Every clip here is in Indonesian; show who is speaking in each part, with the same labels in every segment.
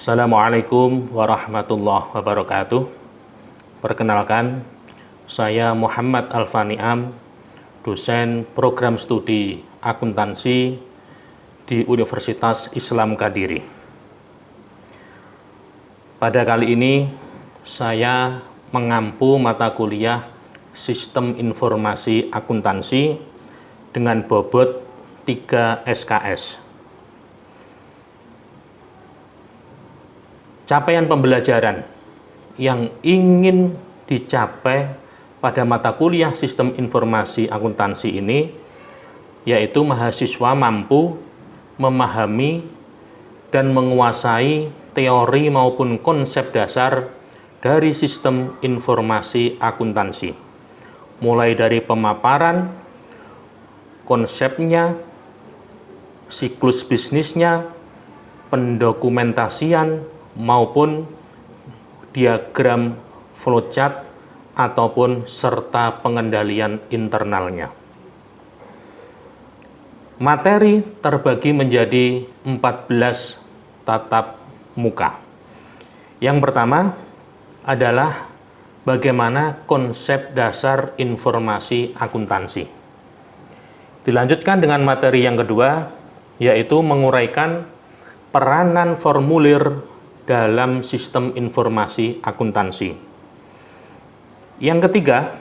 Speaker 1: Assalamualaikum warahmatullahi wabarakatuh. Perkenalkan, saya Muhammad Alfaniam, dosen program studi akuntansi di Universitas Islam Kadiri. Pada kali ini, saya mengampu mata kuliah Sistem Informasi Akuntansi dengan bobot 3 SKS. Capaian pembelajaran yang ingin dicapai pada mata kuliah Sistem Informasi Akuntansi ini yaitu mahasiswa mampu memahami dan menguasai teori maupun konsep dasar dari sistem informasi akuntansi, mulai dari pemaparan, konsepnya, siklus bisnisnya, pendokumentasian, maupun diagram flowchart ataupun serta pengendalian internalnya. Materi terbagi menjadi 14 tatap muka. Yang pertama adalah bagaimana konsep dasar informasi akuntansi. Dilanjutkan dengan materi yang kedua, yaitu menguraikan peranan formulir dalam sistem informasi akuntansi. Yang ketiga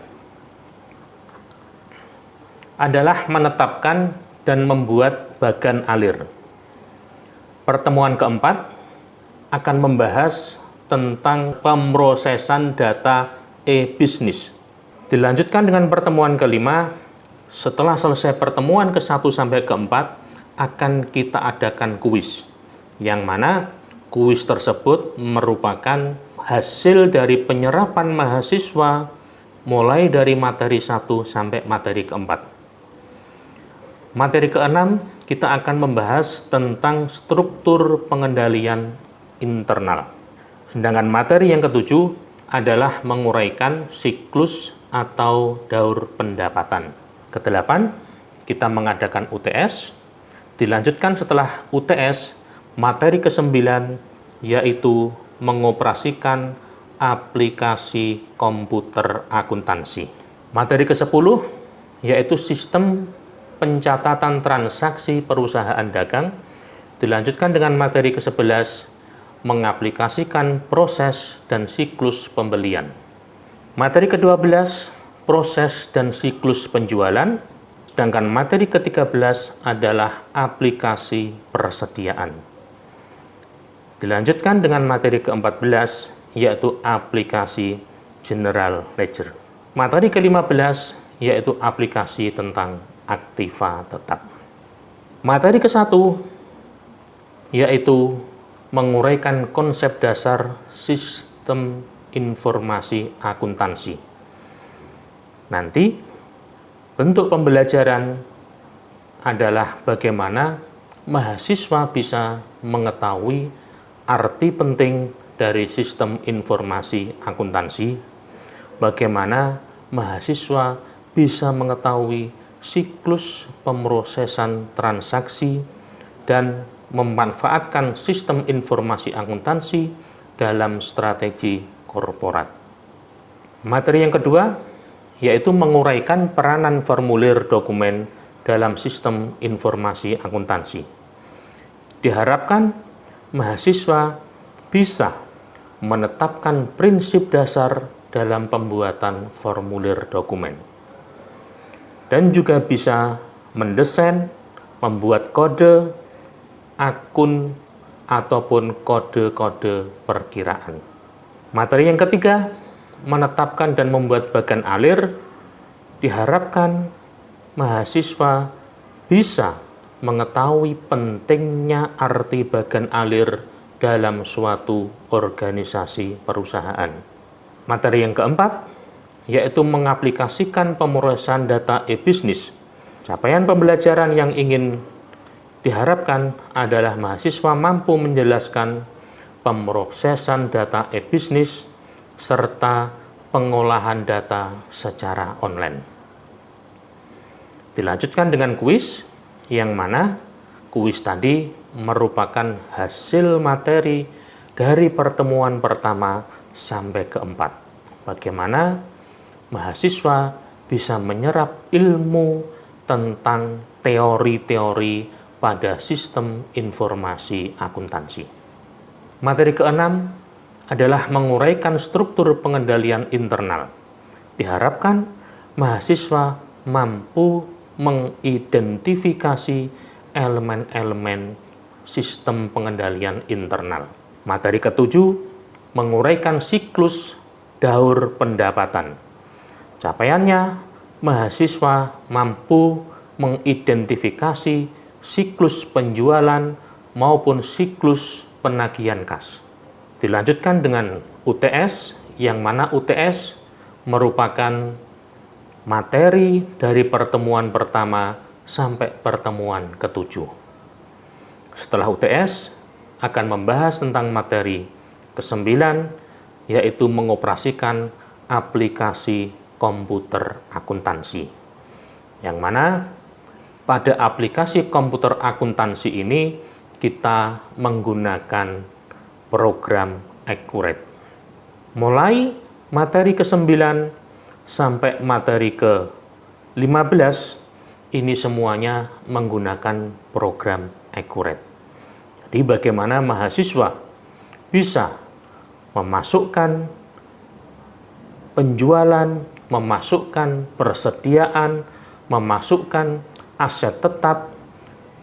Speaker 1: adalah menetapkan dan membuat bagan alir. Pertemuan keempat akan membahas tentang pemrosesan data e-bisnis. Dilanjutkan dengan pertemuan kelima. Setelah selesai pertemuan ke-1 sampai ke-4 akan kita adakan kuis, yang mana kuis tersebut merupakan hasil dari penyerapan mahasiswa mulai dari materi 1 sampai materi ke-4. Materi ke-6 kita akan membahas tentang struktur pengendalian internal. Sedangkan materi yang ke-7 adalah menguraikan siklus atau daur pendapatan. Ke-8 kita mengadakan UTS. Dilanjutkan setelah UTS, materi ke-9 yaitu mengoperasikan aplikasi komputer akuntansi. Materi ke-10 yaitu sistem pencatatan transaksi perusahaan dagang. Dilanjutkan dengan materi ke-11 mengaplikasikan proses dan siklus pembelian. Materi ke-12 proses dan siklus penjualan. Sedangkan materi ke-13 adalah aplikasi persediaan. Dilanjutkan dengan materi ke-14, yaitu aplikasi General Ledger. Materi ke-15, yaitu aplikasi tentang aktiva tetap. Materi ke-1, yaitu menguraikan konsep dasar sistem informasi akuntansi. Nanti, bentuk pembelajaran adalah bagaimana mahasiswa bisa mengetahui arti penting dari sistem informasi akuntansi, bagaimana mahasiswa bisa mengetahui siklus pemrosesan transaksi dan memanfaatkan sistem informasi akuntansi dalam strategi korporat. Materi yang kedua yaitu menguraikan peranan formulir dokumen dalam sistem informasi akuntansi. Diharapkan mahasiswa bisa menetapkan prinsip dasar dalam pembuatan formulir dokumen dan juga bisa mendesain, membuat kode, akun, ataupun kode-kode perkiraan. Materi yang ketiga, menetapkan dan membuat bagan alir. Diharapkan mahasiswa bisa mengetahui pentingnya arti bagan alir dalam suatu organisasi perusahaan. Materi yang keempat, yaitu mengaplikasikan pemrosesan data e-bisnis. Capaian pembelajaran yang ingin diharapkan adalah mahasiswa mampu menjelaskan pemrosesan data e-bisnis serta pengolahan data secara online. Dilanjutkan dengan kuis, yang mana kuis tadi merupakan hasil materi dari pertemuan pertama sampai keempat. Bagaimana mahasiswa bisa menyerap ilmu tentang teori-teori pada sistem informasi akuntansi. Materi keenam adalah menguraikan struktur pengendalian internal. Diharapkan mahasiswa mampu mengidentifikasi elemen-elemen sistem pengendalian internal. Materi ketujuh, menguraikan siklus daur pendapatan. Capaiannya, mahasiswa mampu mengidentifikasi siklus penjualan maupun siklus penagihan kas. Dilanjutkan dengan UTS, yang mana UTS merupakan materi dari pertemuan pertama sampai pertemuan ketujuh. Setelah UTS, akan membahas tentang materi ke-9, yaitu mengoperasikan aplikasi komputer akuntansi. Yang mana pada aplikasi komputer akuntansi ini kita menggunakan program Accurate. Mulai materi ke-9 sampai materi ke-15 ini semuanya menggunakan program Accurate. Jadi bagaimana mahasiswa bisa memasukkan penjualan, memasukkan persediaan, memasukkan aset tetap,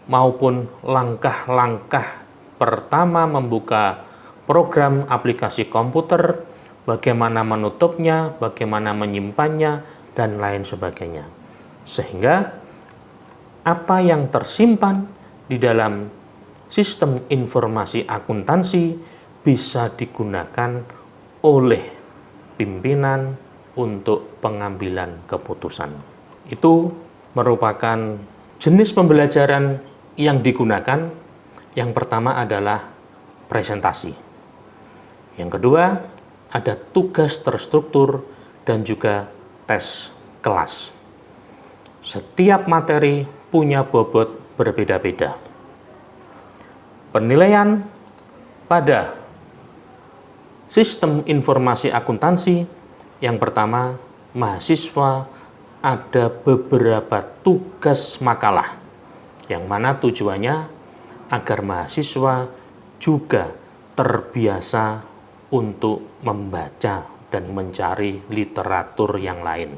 Speaker 1: maupun langkah-langkah pertama membuka program aplikasi komputer, bagaimana menutupnya, bagaimana menyimpannya, dan lain sebagainya. Sehingga apa yang tersimpan di dalam sistem informasi akuntansi bisa digunakan oleh pimpinan untuk pengambilan keputusan. Itu merupakan jenis pembelajaran yang digunakan. Yang pertama adalah presentasi. Yang kedua, ada tugas terstruktur dan juga tes kelas. Setiap materi punya bobot berbeda-beda. Penilaian pada sistem informasi akuntansi, yang pertama, mahasiswa ada beberapa tugas makalah, yang mana tujuannya agar mahasiswa juga terbiasa untuk membaca dan mencari literatur yang lain.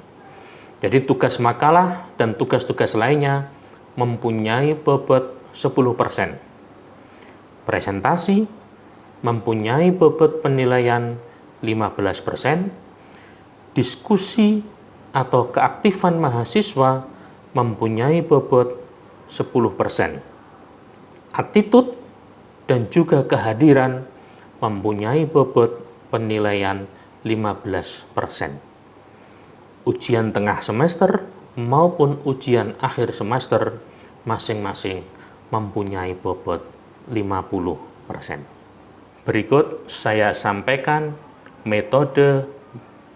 Speaker 1: Jadi tugas makalah dan tugas-tugas lainnya mempunyai bobot 10%. Presentasi mempunyai bobot penilaian 15%. Diskusi atau keaktifan mahasiswa mempunyai bobot 10%. Attitude dan juga kehadiran mempunyai bobot penilaian 15%. Ujian tengah semester maupun ujian akhir semester masing-masing mempunyai bobot 50%. Berikut saya sampaikan metode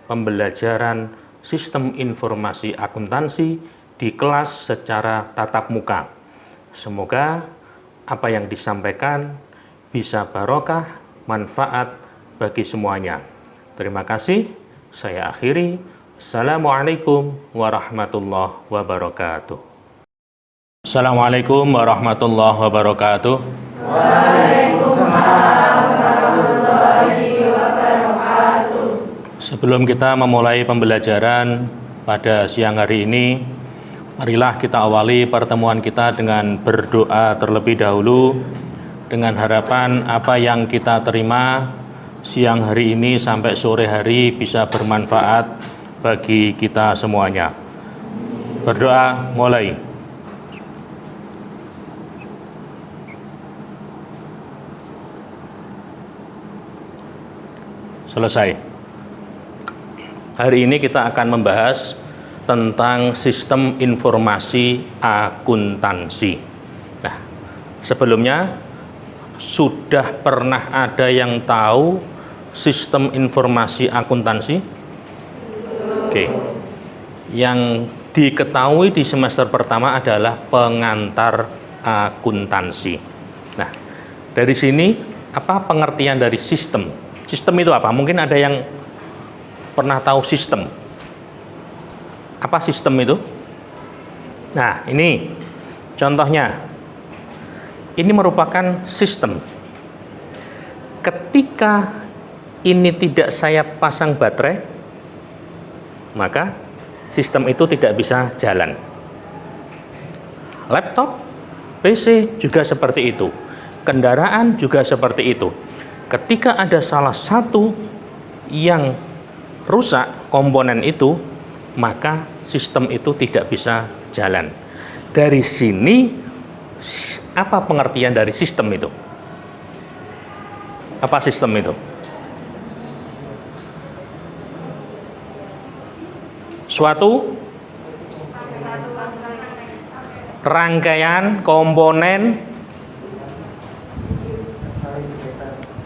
Speaker 1: pembelajaran sistem informasi akuntansi di kelas secara tatap muka. Semoga apa yang disampaikan bisa barokah, manfaat bagi semuanya. Terima kasih. Saya akhiri. Assalamualaikum warahmatullahi wabarakatuh. Assalamualaikum warahmatullahi wabarakatuh.
Speaker 2: Waalaikumsalam warahmatullahi wabarakatuh.
Speaker 1: Sebelum kita memulai pembelajaran pada siang hari ini, marilah kita awali pertemuan kita dengan berdoa terlebih dahulu, dengan harapan apa yang kita terima siang hari ini sampai sore hari bisa bermanfaat bagi kita semuanya. Berdoa mulai. Selesai. Hari ini kita akan membahas tentang sistem informasi akuntansi. Nah, sebelumnya sudah pernah ada yang tahu sistem informasi akuntansi? Oke. Yang diketahui di semester pertama adalah pengantar akuntansi. Nah, dari sini apa pengertian dari sistem? Sistem itu apa? Mungkin ada yang pernah tahu sistem. Apa sistem itu? Nah, ini contohnya. Ini merupakan sistem. Ketika ini tidak saya pasang baterai, maka sistem itu tidak bisa jalan. Laptop, PC juga seperti itu. Kendaraan juga seperti itu. Ketika ada salah satu yang rusak komponen itu, maka sistem itu tidak bisa jalan. Dari sini, apa pengertian dari sistem itu? Apa sistem itu? Suatu rangkaian komponen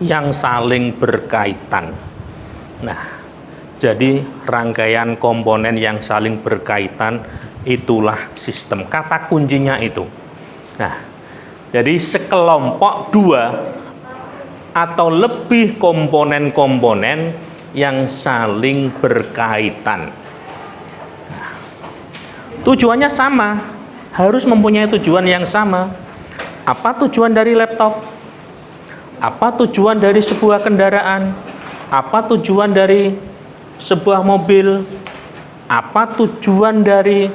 Speaker 1: yang saling berkaitan. Nah, jadi rangkaian komponen yang saling berkaitan itulah sistem. Kata kuncinya itu. Nah, jadi sekelompok dua atau lebih komponen-komponen yang saling berkaitan. Nah, tujuannya sama, harus mempunyai tujuan yang sama. Apa tujuan dari laptop? Apa tujuan dari sebuah kendaraan? Apa tujuan dari sebuah mobil? Apa tujuan dari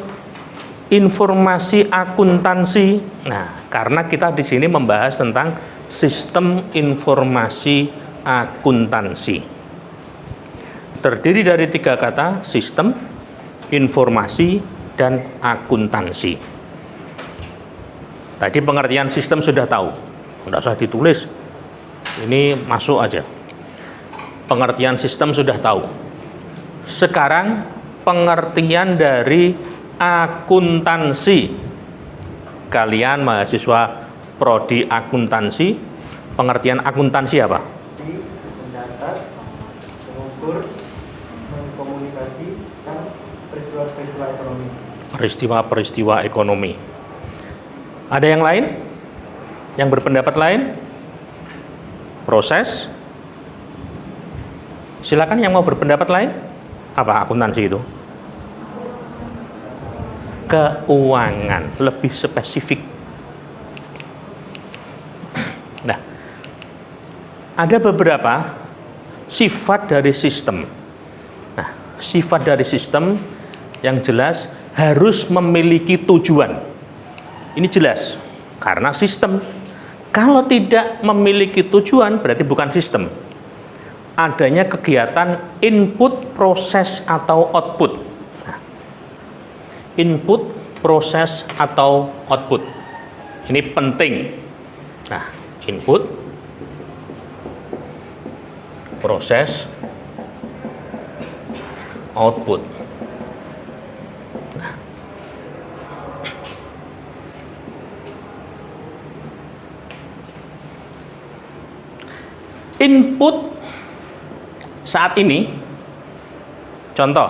Speaker 1: informasi akuntansi? Nah, karena kita di sini membahas tentang sistem informasi akuntansi. Terdiri dari 3 kata, sistem, informasi, dan akuntansi. Tadi pengertian sistem sudah tahu, tidak usah ditulis. Ini masuk aja. Pengertian sistem sudah tahu. Sekarang pengertian dari akuntansi. Kalian mahasiswa prodi akuntansi, pengertian akuntansi apa?
Speaker 3: Mencatat, mengukur, mengkomunikasikan peristiwa-peristiwa ekonomi.
Speaker 1: Peristiwa-peristiwa ekonomi. Ada yang lain? Yang berpendapat lain? Proses. Silakan yang mau berpendapat lain. Apa akuntansi itu? Keuangan, lebih spesifik. Nah, ada beberapa sifat dari sistem. Nah, sifat dari sistem yang jelas harus memiliki tujuan. Ini jelas, karena sistem. Kalau tidak memiliki tujuan, berarti bukan sistem. Adanya kegiatan input, proses, atau output. Nah, input, proses, atau output. Ini penting. Nah, input, proses, output. Nah, input saat ini, contoh,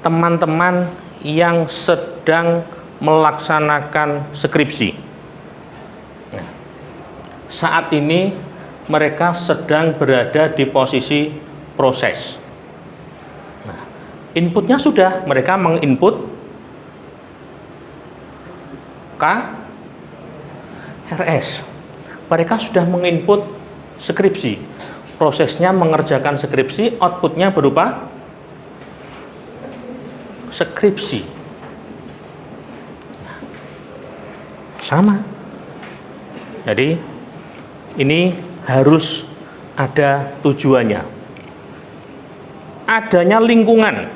Speaker 1: teman-teman yang sedang melaksanakan skripsi. Nah, saat ini mereka sedang berada di posisi proses. Nah, inputnya sudah, mereka menginput KRS. Mereka sudah menginput skripsi. Prosesnya mengerjakan skripsi, outputnya berupa skripsi. Sama. Jadi ini harus ada tujuannya. Adanya lingkungan,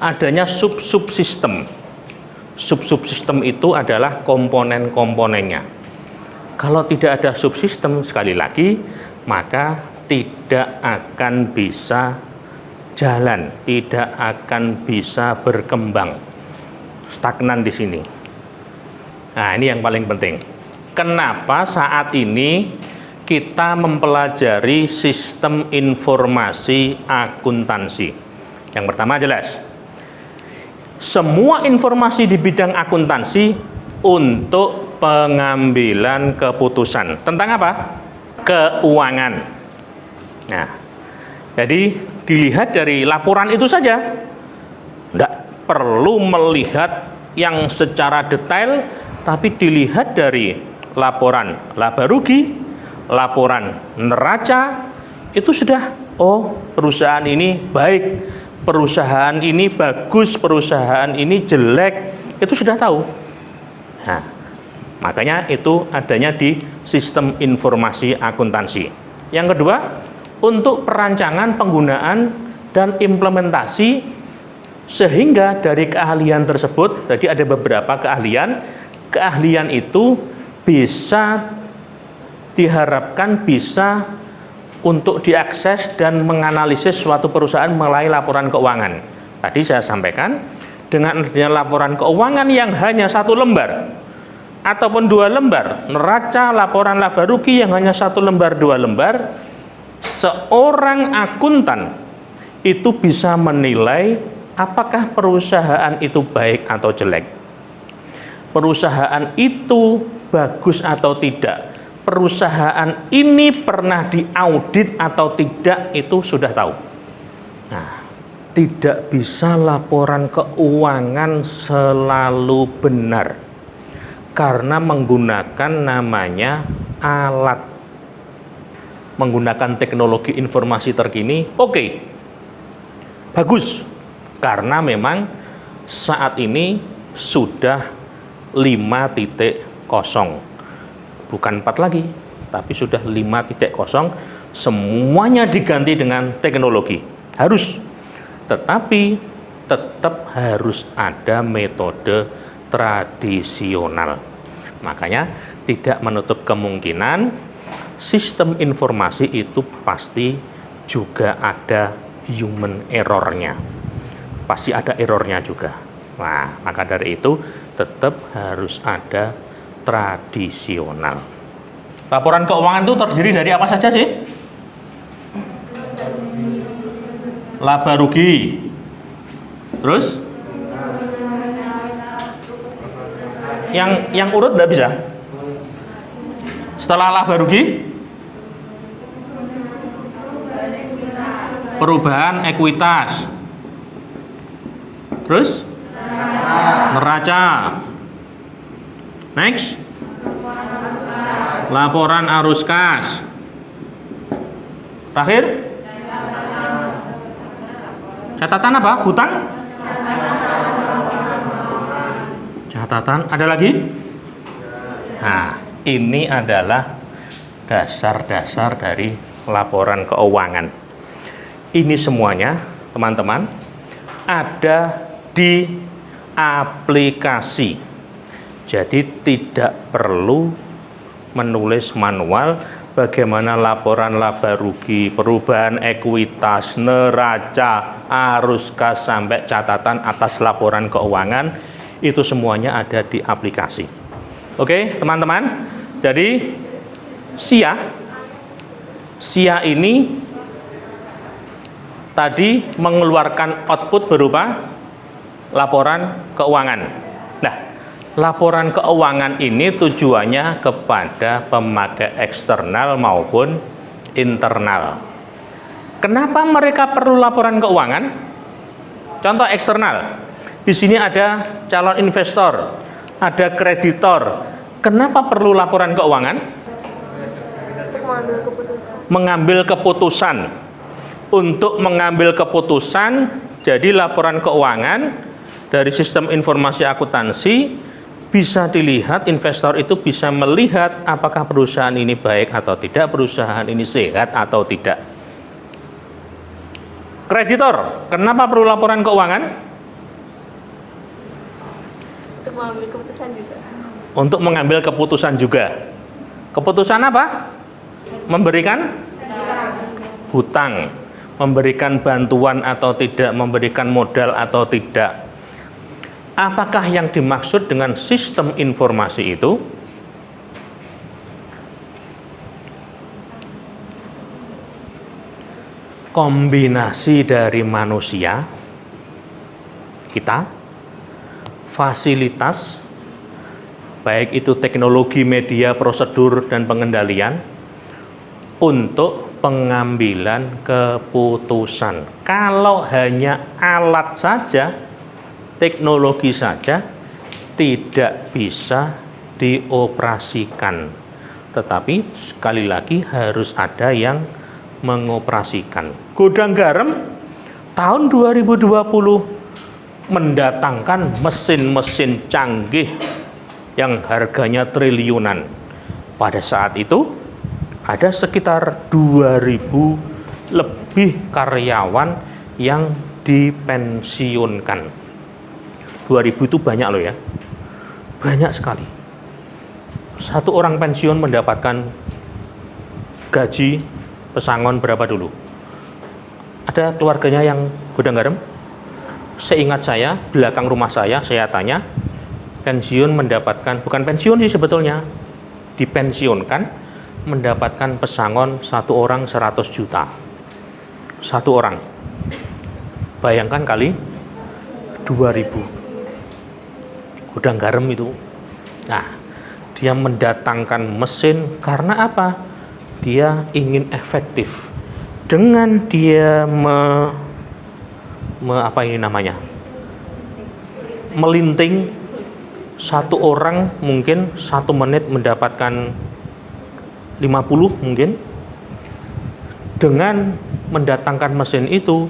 Speaker 1: adanya subsistem. Subsistem itu adalah komponen-komponennya. Kalau tidak ada subsistem, sekali lagi, maka tidak akan bisa jalan, tidak akan bisa berkembang. Stagnan di sini. Nah, ini yang paling penting. Kenapa saat ini kita mempelajari sistem informasi akuntansi? Yang pertama jelas, semua informasi di bidang akuntansi untuk pengambilan keputusan. Tentang apa? keuangan. Nah, jadi dilihat dari laporan itu saja. Tidak perlu melihat yang secara detail, tapi dilihat dari laporan laba rugi, laporan neraca, itu sudah, oh perusahaan ini baik, perusahaan ini bagus, perusahaan ini jelek, itu sudah tahu. Nah, makanya itu adanya di sistem informasi akuntansi. Yang kedua, untuk perancangan, penggunaan, dan implementasi, sehingga dari keahlian tersebut, jadi ada beberapa keahlian itu bisa diharapkan bisa untuk diakses dan menganalisis suatu perusahaan melalui laporan keuangan. Tadi saya sampaikan, dengan adanya laporan keuangan yang hanya 1 lembar ataupun 2 lembar, neraca, laporan laba rugi yang hanya 1 lembar, 2 lembar, seorang akuntan itu bisa menilai apakah perusahaan itu baik atau jelek, perusahaan itu bagus atau tidak, perusahaan ini pernah diaudit atau tidak, itu sudah tahu. Nah, tidak bisa laporan keuangan selalu benar karena menggunakan namanya alat, menggunakan teknologi informasi terkini. Oke, bagus, karena memang saat ini sudah 5.0, bukan 4 lagi, tapi sudah 5.0, semuanya diganti dengan teknologi. Harus, tetapi tetap harus ada metode tradisional. Makanya tidak menutup kemungkinan sistem informasi itu pasti juga ada human error-nya. Pasti ada errornya juga. Nah, maka dari itu tetap harus ada tradisional. Laporan keuangan itu terdiri dari apa saja sih? Laba rugi. Terus? Yang urut nggak bisa? Setelah laba rugi? Perubahan ekuitas. Terus? Neraca. Next. Laporan arus kas. Terakhir? Catatan apa? Hutang? Catatan. Ada lagi? Nah, ini adalah dasar-dasar dari laporan keuangan. Ini semuanya, teman-teman, ada di aplikasi. Jadi tidak perlu menulis manual bagaimana laporan laba rugi, perubahan ekuitas, neraca, arus kas, sampai catatan atas laporan keuangan, itu semuanya ada di aplikasi. Oke, teman-teman. Jadi SIA ini tadi mengeluarkan output berupa laporan keuangan. Nah, laporan keuangan ini tujuannya kepada pemakai eksternal maupun internal. Kenapa mereka perlu laporan keuangan? Contoh eksternal. Di sini ada calon investor, ada kreditor. Kenapa perlu laporan keuangan? Mengambil keputusan. Untuk mengambil keputusan, jadi laporan keuangan dari sistem informasi akuntansi bisa dilihat, investor itu bisa melihat apakah perusahaan ini baik atau tidak, perusahaan ini sehat atau tidak. Kreditor, kenapa perlu laporan keuangan?
Speaker 2: Untuk mengambil keputusan juga.
Speaker 1: Untuk mengambil keputusan juga. Keputusan apa? Memberikan hutang, memberikan bantuan atau tidak, memberikan modal atau tidak. Apakah yang dimaksud dengan sistem informasi itu? Kombinasi dari manusia, kita, fasilitas, baik itu teknologi, media, prosedur, dan pengendalian, untuk pengambilan keputusan. Kalau hanya alat saja, teknologi saja, tidak bisa dioperasikan. Tetapi sekali lagi harus ada yang mengoperasikan. Gudang garam tahun 2020 mendatangkan mesin-mesin canggih yang harganya triliunan. Pada saat itu ada sekitar 2000 lebih karyawan yang dipensiunkan. 2000 itu banyak loh ya. Banyak sekali. Satu orang pensiun mendapatkan gaji pesangon berapa dulu? Ada keluarganya yang gudang garam? Seingat saya, belakang rumah saya tanya, pensiun mendapatkan, bukan pensiun sih sebetulnya, dipensiunkan, mendapatkan pesangon satu orang 100 juta. Satu orang. Bayangkan kali 2000. Gudang garam itu. Nah, dia mendatangkan mesin karena apa? Dia ingin efektif. Dengan dia melinting, satu orang mungkin 1 menit mendapatkan 50 mungkin. Dengan mendatangkan mesin itu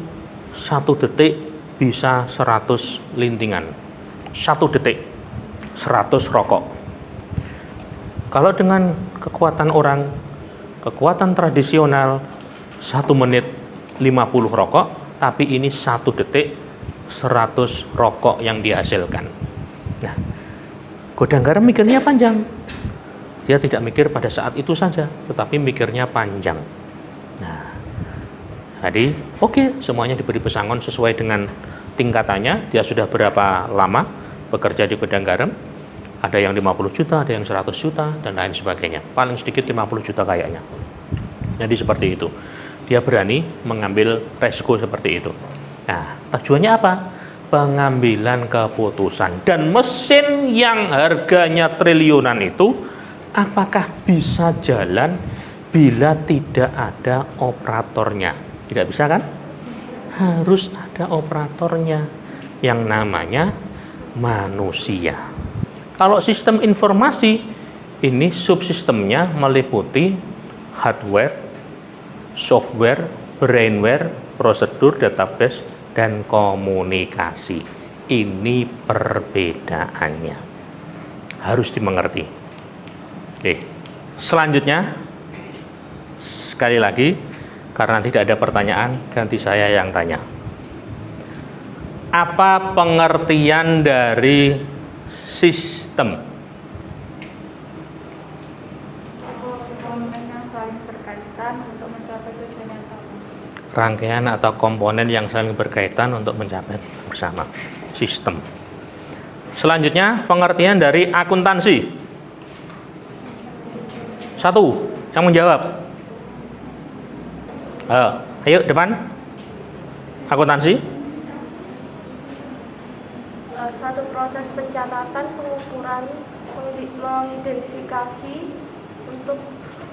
Speaker 1: 1 detik bisa 100 lintingan. 1 detik 100 rokok. Kalau dengan kekuatan orang, kekuatan tradisional 1 menit 50 rokok, tapi ini 1 detik 100 rokok yang dihasilkan. Nah, gudang garam mikirnya panjang. Dia tidak mikir pada saat itu saja, tetapi mikirnya panjang. Nah, jadi oke, semuanya diberi pesangon sesuai dengan tingkatannya. Dia sudah berapa lama bekerja di gudang garam? Ada yang 50 juta, ada yang 100 juta, dan lain sebagainya. Paling sedikit 50 juta kayaknya. Jadi seperti itu. Dia berani mengambil resiko seperti itu. Nah, tujuannya apa? Pengambilan keputusan. Dan mesin yang harganya triliunan itu, apakah bisa jalan bila tidak ada operatornya? Tidak bisa kan? Harus ada operatornya yang namanya manusia. Kalau sistem informasi, ini subsistemnya meliputi hardware, software, brainware, prosedur, database, dan komunikasi. Ini perbedaannya. Harus dimengerti. Oke. Selanjutnya, sekali lagi, karena tidak ada pertanyaan, ganti saya yang tanya. Apa pengertian dari sistem?
Speaker 2: Komponen yang saling berkaitan untuk mencapai tujuan yang sama.
Speaker 1: Rangkaian atau komponen yang saling berkaitan untuk mencapai bersama. Sistem. Selanjutnya, pengertian dari akuntansi. 1 yang menjawab. Ayo depan. Akuntansi.
Speaker 2: Satu proses pencatatan, pengukuran, mengidentifikasi untuk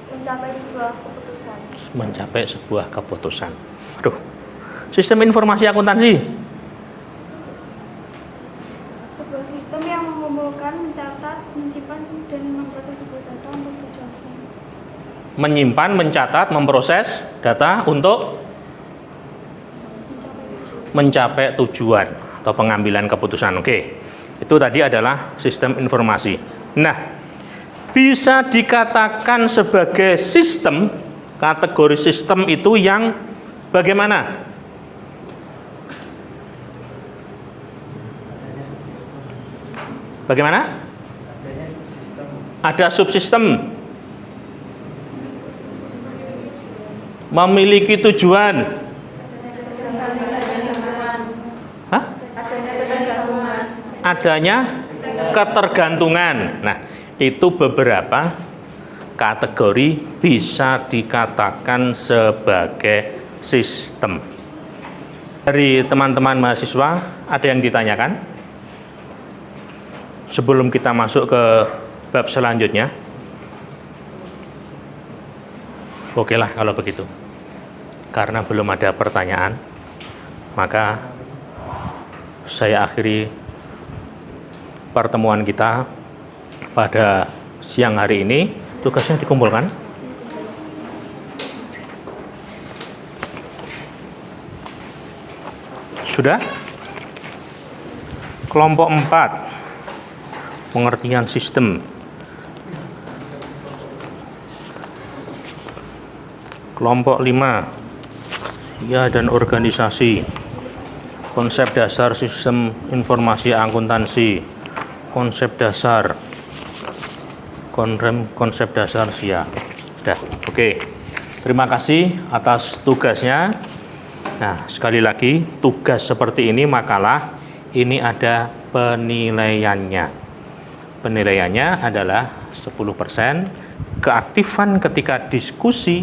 Speaker 2: mencapai sebuah keputusan.
Speaker 1: Mencapai sebuah keputusan. Aduh. Sistem informasi akuntansi.
Speaker 2: Sebuah sistem yang mengumpulkan, mencatat, menyimpan, dan memproses sebuah data untuk tujuan tertentu.
Speaker 1: Menyimpan, mencatat, memproses data untuk mencapai tujuan atau pengambilan keputusan. Oke. Itu tadi adalah sistem informasi. Nah, bisa dikatakan sebagai sistem, kategori sistem itu yang bagaimana? Bagaimana? Ada subsistem. Memiliki tujuan. Hah? Adanya ketergantungan. Nah, itu beberapa kategori bisa dikatakan sebagai sistem. Dari teman-teman mahasiswa, ada yang ditanyakan? Sebelum kita masuk ke bab selanjutnya. Oke lah kalau begitu. Karena belum ada pertanyaan, maka saya akhiri pertemuan kita pada siang hari ini. Tugasnya dikumpulkan. Sudah? Kelompok 4, pengertian sistem. Kelompok 5, ya dan organisasi. Konsep dasar sistem informasi akuntansi. Konsep dasar SIA. Sudah, oke. Terima kasih atas tugasnya. Nah, sekali lagi, tugas seperti ini makalah, ini ada penilaiannya. Penilaiannya adalah 10%. Keaktifan ketika diskusi,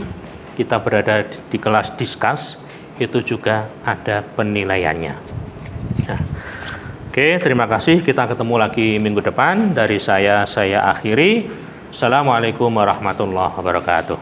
Speaker 1: kita berada di kelas diskus, itu juga ada penilaiannya. Nah, oke, terima kasih. Kita ketemu lagi minggu depan. Dari saya akhiri. Assalamualaikum warahmatullahi wabarakatuh.